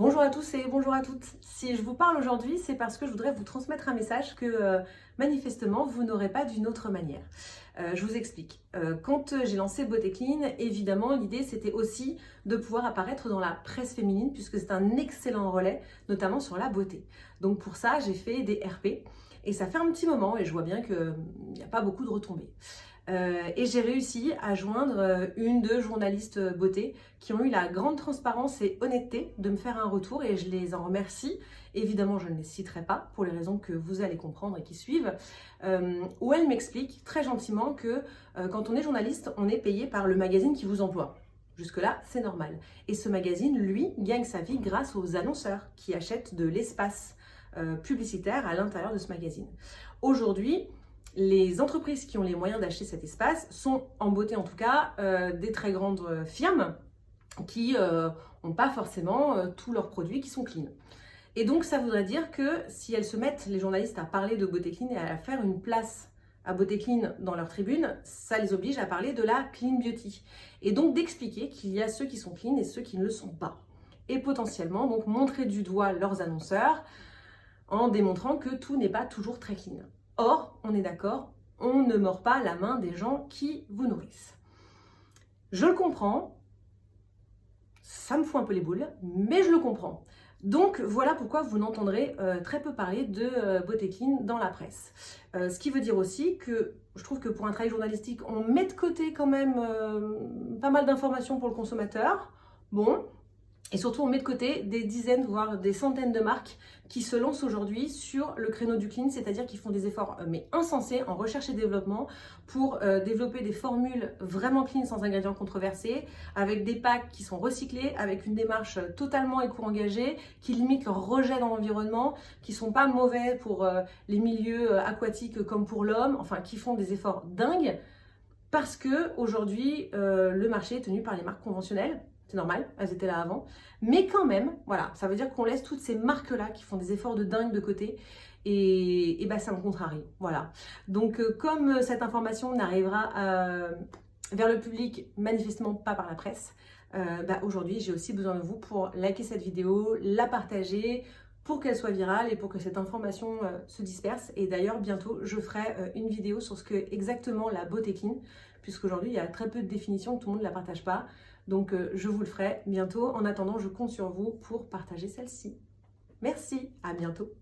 Bonjour à tous et bonjour à toutes. Si je vous parle aujourd'hui, c'est parce que je voudrais vous transmettre un message que manifestement vous n'aurez pas d'une autre manière. Je vous explique. Quand j'ai lancé Beauté Clean, évidemment l'idée c'était aussi de pouvoir apparaître dans la presse féminine puisque c'est un excellent relais, notamment sur la beauté. Donc pour ça, j'ai fait des RP et ça fait un petit moment et je vois bien qu'il n'y a pas beaucoup de retombées. Et j'ai réussi à joindre une, deux journalistes beauté qui ont eu la grande transparence et honnêteté de me faire un retour et je les en remercie. Évidemment, je ne les citerai pas pour les raisons que vous allez comprendre et qui suivent, où elles m'expliquent très gentiment que quand on est journaliste, on est payé par le magazine qui vous emploie. Jusque-là, c'est normal. Et ce magazine, lui, gagne sa vie grâce aux annonceurs qui achètent de l'espace publicitaire à l'intérieur de ce magazine. Aujourd'hui, les entreprises qui ont les moyens d'acheter cet espace sont, en beauté en tout cas, des très grandes firmes qui n'ont pas forcément tous leurs produits qui sont clean. Et donc ça voudrait dire que si elles se mettent, les journalistes, à parler de Beauté Clean et à faire une place à Beauté Clean dans leur tribune, ça les oblige à parler de la clean beauty. Et donc d'expliquer qu'il y a ceux qui sont clean et ceux qui ne le sont pas. Et potentiellement donc montrer du doigt leurs annonceurs en démontrant que tout n'est pas toujours très clean. Or, on est d'accord, on ne mord pas la main des gens qui vous nourrissent. Je le comprends, ça me fout un peu les boules, mais je le comprends. Donc voilà pourquoi vous n'entendrez très peu parler de Beauté Clean dans la presse. Ce qui veut dire aussi que je trouve que pour un travail journalistique, on met de côté quand même pas mal d'informations pour le consommateur. Bon. Et surtout, on met de côté des dizaines, voire des centaines de marques qui se lancent aujourd'hui sur le créneau du clean, c'est-à-dire qui font des efforts mais insensés en recherche et développement pour développer des formules vraiment clean sans ingrédients controversés, avec des packs qui sont recyclés, avec une démarche totalement éco-engagée, qui limitent leur rejet dans l'environnement, qui sont pas mauvais pour les milieux aquatiques comme pour l'homme, enfin qui font des efforts dingues, parce que aujourd'hui le marché est tenu par les marques conventionnelles. C'est normal, elles étaient là avant. Mais quand même, voilà, ça veut dire qu'on laisse toutes ces marques-là qui font des efforts de dingue de côté. Et bah, ça me contrarie. Voilà. Donc, comme cette information n'arrivera vers le public manifestement pas par la presse, bah, aujourd'hui, j'ai aussi besoin de vous pour liker cette vidéo, la partager, pour qu'elle soit virale et pour que cette information se disperse. Et d'ailleurs, bientôt, je ferai une vidéo sur ce que exactement la beauté clean, puisqu'aujourd'hui, il y a très peu de définitions, tout le monde ne la partage pas. Donc, je vous le ferai bientôt. En attendant, je compte sur vous pour partager celle-ci. Merci, à bientôt.